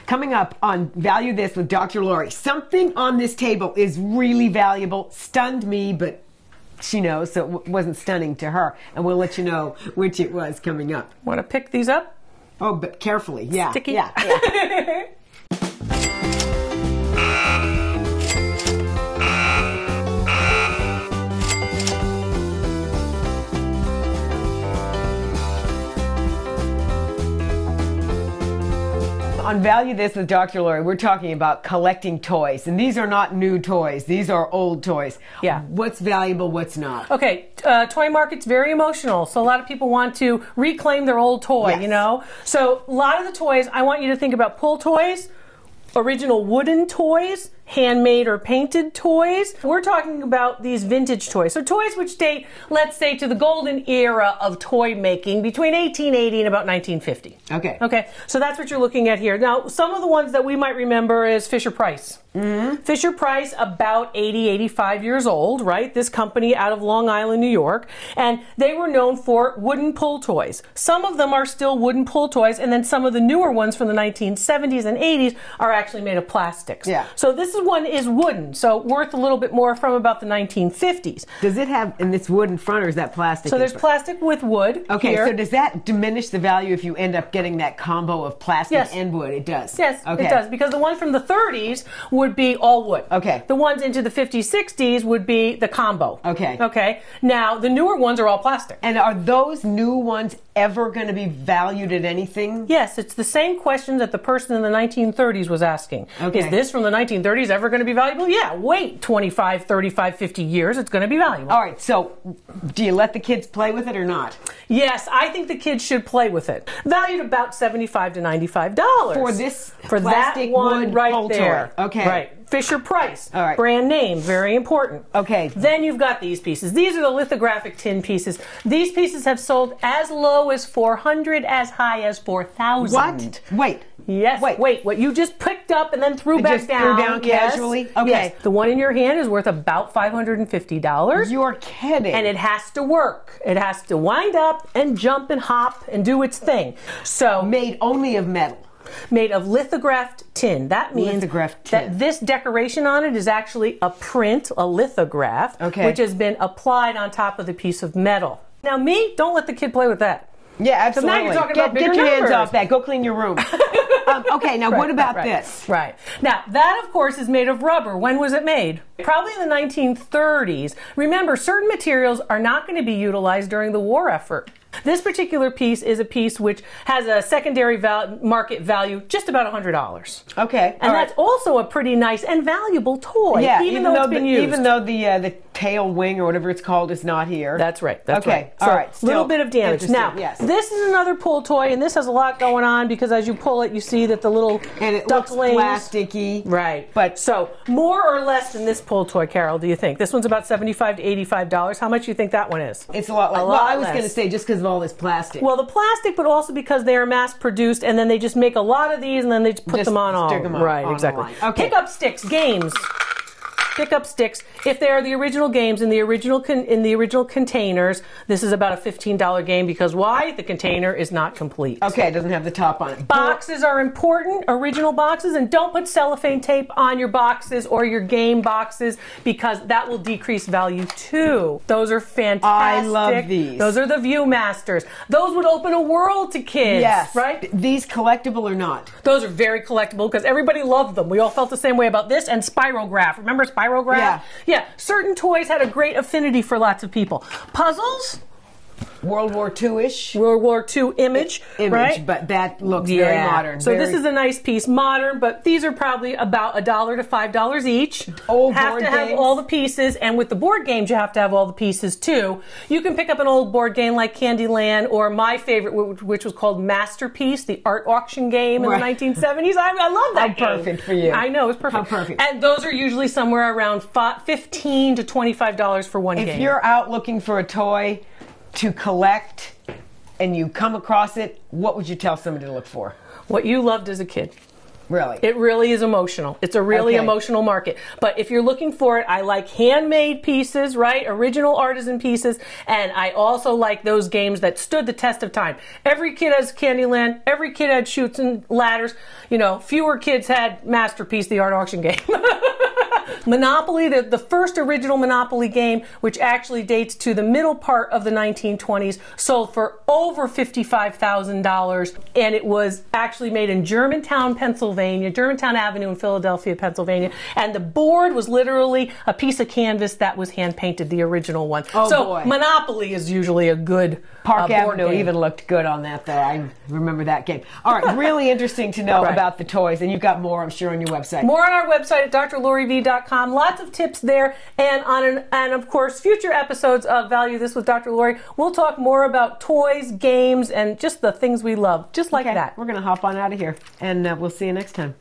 Coming up on Value This with Dr. Lori, something on this table is really valuable, stunned me, but she knows, so it wasn't stunning to her. And we'll let you know which it was coming up. Want to pick these up? Oh, but carefully. Yeah. Sticky? Yeah. On Value This with Dr. Lori, we're talking about collecting toys. And these are not new toys. These are old toys. Yeah. What's valuable, what's not? Okay, toy market's very emotional. So a lot of people want to reclaim their old toy, Yes. you know? So a lot of the toys, I want you to think about pull toys, original wooden toys, handmade or painted toys. We're talking about these vintage toys. So toys which date, let's say, to the golden era of toy making between 1880 and about 1950. Okay. Okay, so that's what you're looking at here. Now, some of the ones that we might remember is Fisher-Price. Fisher-Price, about 80, 85 years old, right? This company out of Long Island, New York. And they were known for wooden pull toys. Some of them are still wooden pull toys, and then some of the newer ones from the 1970s and 80s are actually made of plastics. Yeah. So this one is wooden, so worth a little bit more, from about the 1950s. Does it have, and it's wood in front, or is that plastic? So there's plastic with wood. Okay, here. so does that diminish the value if you end up getting that combo of plastic Yes. and wood? It does. Yes, Okay. it does, because the one from the 30s would be all wood. Okay. The ones into the 50s, 60s would be the combo. Okay. Okay. Now, the newer ones are all plastic. And are those new ones ever going to be valued at anything? Yes, it's the same question that the person in the 1930s was asking. Okay. Is this from the 1930s ever going to be valuable? Yeah, wait 25, 35, 50 years, it's going to be valuable. All right, so do you let the kids play with it or not? Yes, I think the kids should play with it. Valued about $75 to $95. For this for plastic that one wood right pull there. toy. Okay. Right. Fisher-Price. All right. Brand name, very important. Okay. Then you've got these pieces. These are the lithographic tin pieces. These pieces have sold as low as $400, as high as $4,000. What? Wait. Yes. Wait. What you just picked up and then threw back just down. threw down Yes. casually? Okay. Yes. The one in your hand is worth about $550. You're kidding. And it has to work. It has to wind up and jump and hop and do its thing. So made only of metal. Made of lithographed tin. That means that this decoration on it is actually a print, a lithograph, which has been applied on top of the piece of metal. Now, don't let the kid play with that. Yeah, absolutely. Now you're talking about bigger get your hands numbers. off that. Go clean your room. Okay, now what about this? Right. Now, that, of course, is made of rubber. When was it made? Probably in the 1930s. Remember, certain materials are not going to be utilized during the war effort. This particular piece is a piece which has a secondary market value just about $100. Okay. And that's also a pretty nice and valuable toy, yeah, even though it's been used. Even though the tail wing or whatever it's called is not here. That's right. That's right. So, all right. A little bit of damage. Now, yes. This is another pull toy, and this has a lot going on because as you pull it, you see that the little ducklings looks plasticky. Right. But so more or less than this pull toy, Carol, do you think? This one's about $75 to $85. How much do you think that one is? It's a lot less. Well, I was going to say just because of all this plastic. Well, the plastic, but also because they are mass produced, and then they just make a lot of these, and then they just put them on all. Stick them on, right, on exactly. Okay. Pick up sticks, games. Pick up sticks. If they are the original games in the original containers, this is about a $15 game because why? The container is not complete. Okay, it doesn't have the top on it. Boxes are important, original boxes, and don't put cellophane tape on your boxes or your game boxes because that will decrease value too. Those are fantastic. I love these. Those are the Viewmasters. Those would open a world to kids. Yes. Right? These collectible or not? Those are very collectible because everybody loved them. We all felt the same way about this and Spirograph. Remember Spirograph? Yeah. Certain toys had a great affinity for lots of people. Puzzles? World War II-ish. World War II image, right? But that looks very modern. So this is a nice piece, modern, but these are probably about $1 to $5 each. Old have board to have games. all the pieces, and with the board games, you have to have all the pieces too. You can pick up an old board game like Candyland, or my favorite, which was called Masterpiece, the art auction game in the 1970s. I love that game. How perfect for you. I know, it's perfect. How perfect. And those are usually somewhere around $15 to $25 for one game. If you're out looking for a toy to collect and you come across it, what would you tell somebody to look for? What you loved as a kid. Really? It really is emotional. It's a really emotional market. But if you're looking for it, I like handmade pieces, right? Original artisan pieces. And I also like those games that stood the test of time. Every kid has Candyland. Every kid had Chutes and Ladders. You know, fewer kids had Masterpiece, the art auction game. Monopoly, the first original Monopoly game, which actually dates to the middle part of the 1920s, sold for over $55,000, and it was actually made in Germantown, Pennsylvania, Germantown Avenue in Philadelphia, Pennsylvania, and the board was literally a piece of canvas that was hand-painted, the original one. Oh, so boy. Monopoly is usually a good Park board Avenue game. even looked good on that, though. I remember that game. All right, really interesting to know about the toys, and you've got more, I'm sure, on your website. More on our website at drloriv.com. Lots of tips there, and of course, future episodes of Value This with Dr. Lori. We'll talk more about toys, games, and just the things we love, just like that. We're going to hop on out of here, and we'll see you next time.